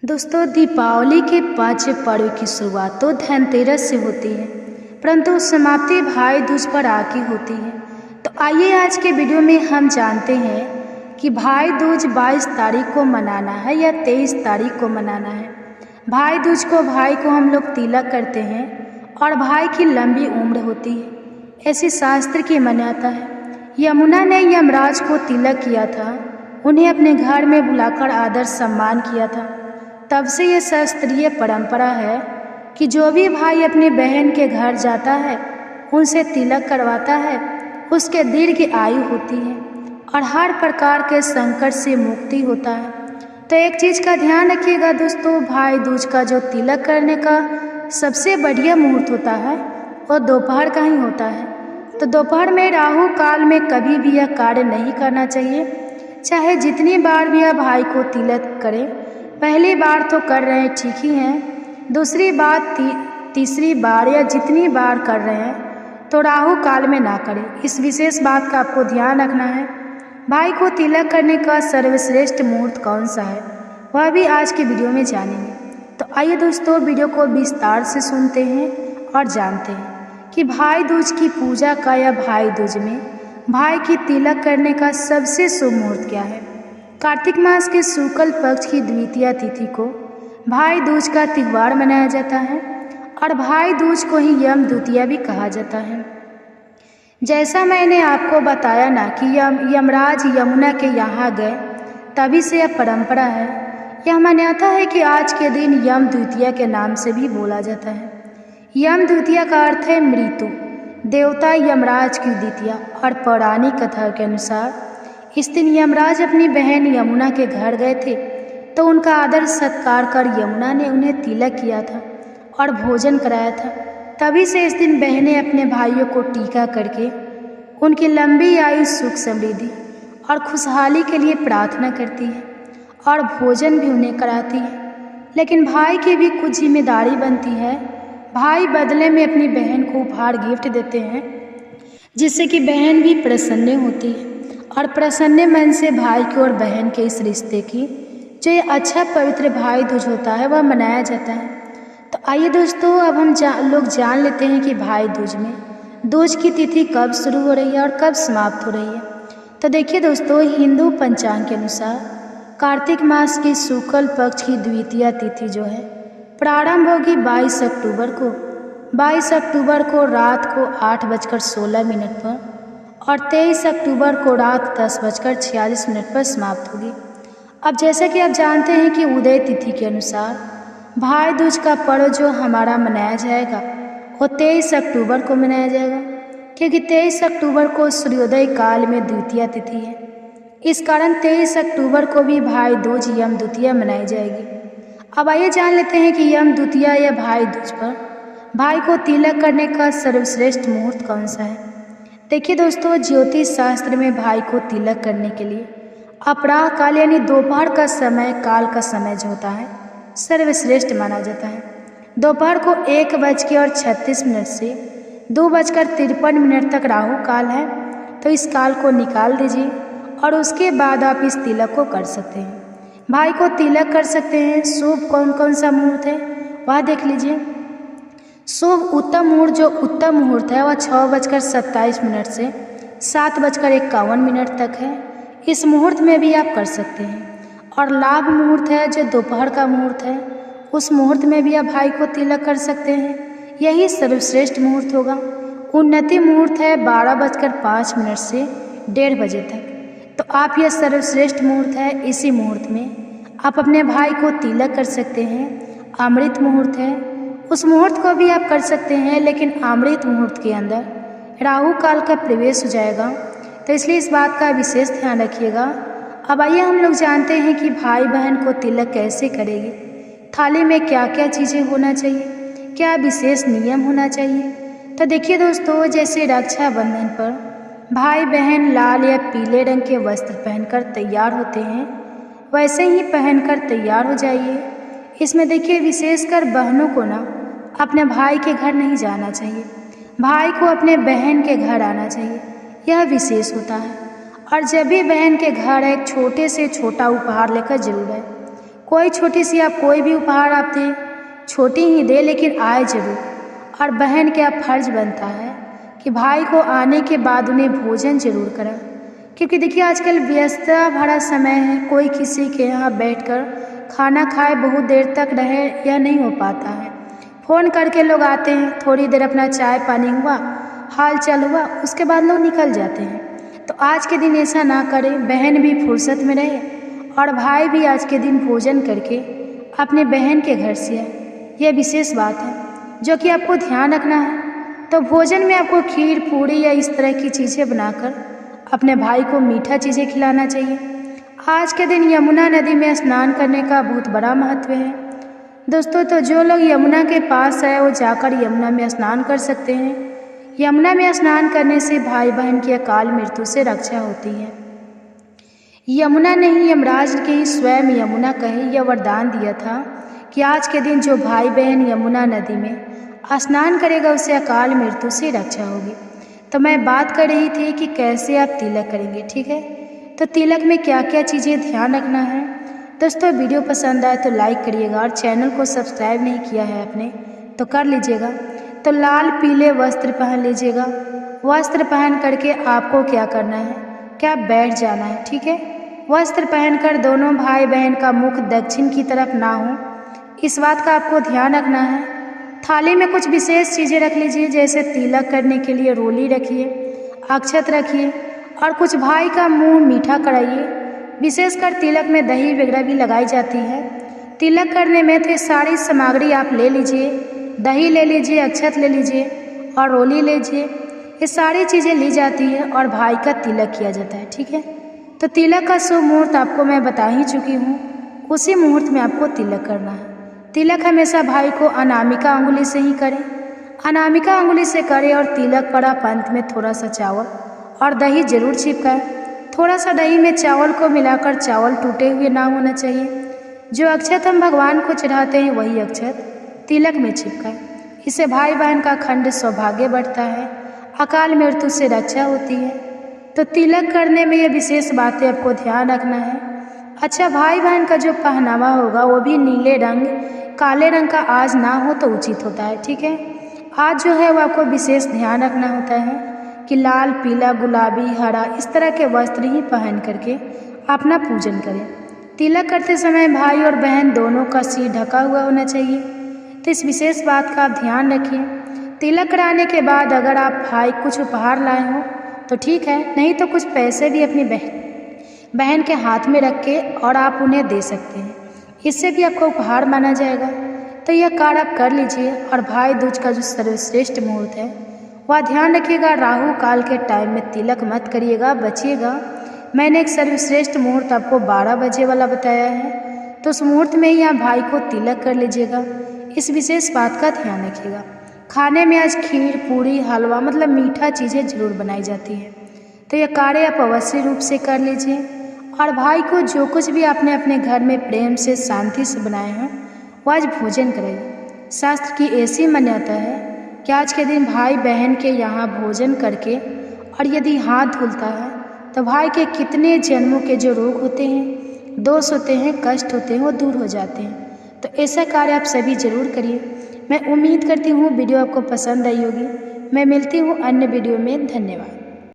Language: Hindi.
दोस्तों, दीपावली के पाँच पर्व की शुरुआत तो धनतेरस से होती है, परंतु समाप्ति भाई दूज पर आके होती है। तो आइए आज के वीडियो में हम जानते हैं कि भाई दूज 22 तारीख को मनाना है या 23 तारीख को मनाना है। भाई दूज को भाई को हम लोग तिलक करते हैं और भाई की लंबी उम्र होती है, ऐसी शास्त्र की मान्यता है। यमुना ने यमराज को तिलक किया था, उन्हें अपने घर में बुलाकर आदर सम्मान किया था। तब से ये शास्त्रीय परंपरा है कि जो भी भाई अपनी बहन के घर जाता है, उनसे तिलक करवाता है, उसके दीर्घ आयु होती है और हर प्रकार के संकट से मुक्ति होता है। तो एक चीज़ का ध्यान रखिएगा दोस्तों, भाई दूज का जो तिलक करने का सबसे बढ़िया मुहूर्त होता है वो दोपहर का ही होता है। तो दोपहर में राहु काल में कभी भी यह कार्य नहीं करना चाहिए, चाहे जितनी बार भी आप भाई को तिलक करें। पहली बार तो कर रहे हैं ठीक ही हैं, दूसरी बार तीसरी बार या जितनी बार कर रहे हैं तो राहु काल में ना करें। इस विशेष बात का आपको ध्यान रखना है। भाई को तिलक करने का सर्वश्रेष्ठ मुहूर्त कौन सा है वह भी आज के वीडियो में जानेंगे। तो आइए दोस्तों, वीडियो को विस्तार से सुनते हैं और जानते हैं कि भाई दूज की पूजा का या भाई दूज में भाई की तिलक करने का सबसे शुभ मुहूर्त क्या है। कार्तिक मास के शुक्ल पक्ष की द्वितीया तिथि को भाई दूज का त्यौहार मनाया जाता है और भाई दूज को ही यम द्वितीया भी कहा जाता है। जैसा मैंने आपको बताया ना कि यमराज यमुना के यहाँ गए, तभी से यह परंपरा है। यह मान्यता है कि आज के दिन यम द्वितीया के नाम से भी बोला जाता है। यम द्वितीया का अर्थ है मृत्यु, देवता यमराज की द्वितीया। और पौराणिक कथा के अनुसार इस दिन यमराज अपनी बहन यमुना के घर गए थे, तो उनका आदर सत्कार कर यमुना ने उन्हें तिलक किया था और भोजन कराया था। तभी से इस दिन बहनें अपने भाइयों को टीका करके उनकी लंबी आयु, सुख समृद्धि और खुशहाली के लिए प्रार्थना करती है और भोजन भी उन्हें कराती है। लेकिन भाई की भी कुछ जिम्मेदारी बनती है। भाई बदले में अपनी बहन को उपहार गिफ्ट देते हैं, जिससे कि बहन भी प्रसन्न होती है और प्रसन्न मन से भाई की और बहन के इस रिश्ते की जो ये अच्छा पवित्र भाई दूज होता है वह मनाया जाता है। तो आइए दोस्तों, अब हम लोग जान लेते हैं कि भाई दूज में दूज की तिथि कब शुरू हो रही है और कब समाप्त हो रही है। तो देखिए दोस्तों, हिंदू पंचांग के अनुसार कार्तिक मास की शुक्ल पक्ष की द्वितीया तिथि जो है प्रारंभ होगी 22 अक्टूबर को। 22 अक्टूबर को रात को 8:16 पर और 23 अक्टूबर को रात 10:46 पर समाप्त होगी। अब जैसा कि आप जानते हैं कि उदय तिथि के अनुसार भाई दूज का पर्व जो हमारा मनाया जाएगा वो 23 अक्टूबर को मनाया जाएगा, क्योंकि 23 अक्टूबर को सूर्योदय काल में द्वितीया तिथि है। इस कारण 23 अक्टूबर को भी भाई दूज यम द्वितीया मनाई जाएगी। अब आइए जान लेते हैं कि यम द्वितीया या भाई दूज पर भाई को तिलक करने का सर्वश्रेष्ठ मुहूर्त कौन सा है। देखिए दोस्तों, ज्योतिष शास्त्र में भाई को तिलक करने के लिए अपराह काल यानी दोपहर का समय, काल का समय जो होता है सर्वश्रेष्ठ माना जाता है। दोपहर को 1:36 से 2:53 तक राहु काल है, तो इस काल को निकाल दीजिए और उसके बाद आप इस तिलक को कर सकते हैं। भाई को तिलक कर सकते हैं। शुभ कौन कौन सा मुहूर्त है वह देख लीजिए। शुभ उत्तम मुहूर्त जो उत्तम मुहूर्त है वह 6:27 से 7:51 तक है। इस मुहूर्त में भी आप कर सकते हैं। और लाभ मुहूर्त है जो दोपहर का मुहूर्त है, उस मुहूर्त में भी आप भाई को तिलक कर सकते हैं। यही सर्वश्रेष्ठ मुहूर्त होगा। उन्नति मुहूर्त है 12:05 से 1:30 बजे तक। तो आप यह सर्वश्रेष्ठ मुहूर्त है, इसी मुहूर्त में आप अपने भाई को तिलक कर सकते हैं। अमृत मुहूर्त है, उस मुहूर्त को भी आप कर सकते हैं, लेकिन अमृत मुहूर्त के अंदर राहु काल का प्रवेश हो जाएगा, तो इसलिए इस बात का विशेष ध्यान रखिएगा। अब आइए हम लोग जानते हैं कि भाई बहन को तिलक कैसे करेंगे। थाली में क्या क्या चीज़ें होना चाहिए, क्या विशेष नियम होना चाहिए। तो देखिए दोस्तों, जैसे रक्षाबंधन पर भाई बहन लाल या पीले रंग के वस्त्र पहनकर तैयार होते हैं, वैसे ही पहनकर तैयार हो जाइए। इसमें देखिए, विशेषकर बहनों को ना अपने भाई के घर नहीं जाना चाहिए, भाई को अपने बहन के घर आना चाहिए, यह विशेष होता है। और जब भी बहन के घर एक छोटे से छोटा उपहार लेकर जरूर आए, कोई छोटी सी आप कोई भी उपहार आप दें, छोटी ही दे लेकिन आए ज़रूर। और बहन का फर्ज बनता है कि भाई को आने के बाद उन्हें भोजन जरूर करें, क्योंकि देखिए आजकल व्यस्तता भरा समय है, कोई किसी के यहाँ बैठकर खाना खाए बहुत देर तक रहे यह नहीं हो पाता है। फ़ोन करके लोग आते हैं, थोड़ी देर अपना चाय पानी हुआ, हाल चाल हुआ, उसके बाद लोग निकल जाते हैं। तो आज के दिन ऐसा ना करें, बहन भी फुर्सत में रहे और भाई भी आज के दिन भोजन करके अपने बहन के घर से आए। यह विशेष बात है जो कि आपको ध्यान रखना है। तो भोजन में आपको खीर पूड़ी या इस तरह की चीज़ें बनाकर अपने भाई को मीठा चीज़ें खिलाना चाहिए। आज के दिन यमुना नदी में स्नान करने का बहुत बड़ा महत्व है दोस्तों। तो जो लोग यमुना के पास है वो जाकर यमुना में स्नान कर सकते हैं। यमुना में स्नान करने से भाई बहन की अकाल मृत्यु से रक्षा होती है। यमुना ने ही यमराज के ही स्वयं यमुना कहे यह वरदान दिया था कि आज के दिन जो भाई बहन यमुना नदी में स्नान करेगा उसे अकाल मृत्यु से रक्षा होगी। तो मैं बात कर रही थी कि कैसे आप तिलक करेंगे, ठीक है। तो तिलक में क्या क्या चीज़ें ध्यान रखना है दोस्तों। वीडियो पसंद आए तो लाइक करिएगा और चैनल को सब्सक्राइब नहीं किया है आपने तो कर लीजिएगा। तो लाल पीले वस्त्र पहन लीजिएगा। वस्त्र पहन करके आपको क्या करना है, क्या बैठ जाना है, ठीक है। वस्त्र पहनकर दोनों भाई बहन का मुख दक्षिण की तरफ ना हो, इस बात का आपको ध्यान रखना है। थाली में कुछ विशेष चीज़ें रख लीजिए, जैसे तिलक करने के लिए रोली रखिए, अक्षत रखिए और कुछ भाई का मुंह मीठा कराइए। विशेषकर तिलक में दही वगैरह भी लगाई जाती है। तिलक करने में तो सारी सामग्री आप ले लीजिए, दही ले लीजिए, अक्षत ले लीजिए और रोली ले लीजिए। ये सारी चीज़ें ली जाती है और भाई का तिलक किया जाता है, ठीक है। तो तिलक का शुभ मुहूर्त आपको मैं बता ही चुकी हूँ, उसी मुहूर्त में आपको तिलक करना है। तिलक हमेशा भाई को अनामिका अंगुली से ही करें, अनामिका अंगुली से करें और तिलक पर आप अंत में थोड़ा सा चावल और दही जरूर चिपकाएं। थोड़ा सा दही में चावल को मिलाकर, चावल टूटे हुए ना होना चाहिए। जो अक्षत हम भगवान को चढ़ाते हैं वही अक्षत तिलक में चिपकाएं। इससे भाई बहन का अखंड सौभाग्य बढ़ता है, अकाल मृत्यु से रक्षा होती है। तो तिलक करने में ये विशेष बातें आपको ध्यान रखना है। अच्छा, भाई बहन का जो पहनावा होगा वो भी नीले रंग काले रंग का आज ना हो तो उचित होता है, ठीक है। आज जो है वो आपको विशेष ध्यान रखना होता है कि लाल पीला गुलाबी हरा इस तरह के वस्त्र ही पहन करके अपना पूजन करें। तिलक करते समय भाई और बहन दोनों का सिर ढका हुआ होना चाहिए। तो इस विशेष बात का आप ध्यान रखिए। तिलक कराने के बाद अगर आप भाई कुछ उपहार लाए हो तो ठीक है, नहीं तो कुछ पैसे भी अपनी बहन के हाथ में रख के और आप उन्हें दे सकते हैं, इससे भी आपको उपहार माना जाएगा। तो यह कार्य आप कर लीजिए। और भाई दूज का जो सर्वश्रेष्ठ मुहूर्त है वह ध्यान रखिएगा, राहु काल के टाइम में तिलक मत करिएगा, बचिएगा। मैंने एक सर्वश्रेष्ठ मुहूर्त आपको 12 बजे वाला बताया है, तो उस मुहूर्त में ही आप भाई को तिलक कर लीजिएगा। इस विशेष बात का ध्यान रखिएगा। खाने में आज खीर पूड़ी हलवा मतलब मीठा चीज़ें जरूर बनाई जाती है। तो यह कार्य आप अवश्य रूप से कर लीजिए। और भाई को जो कुछ भी आपने अपने घर में प्रेम से शांति से बनाए हैं वो आज भोजन करें। शास्त्र की ऐसी मान्यता है कि आज के दिन भाई बहन के यहाँ भोजन करके और यदि हाथ धुलता है तो भाई के कितने जन्मों के जो रोग होते हैं, दोष होते हैं, कष्ट होते हैं वो दूर हो जाते हैं। तो ऐसा कार्य आप सभी जरूर करिए। मैं उम्मीद करती हूँ वीडियो आपको पसंद आई होगी। मैं मिलती हूँ अन्य वीडियो में। धन्यवाद।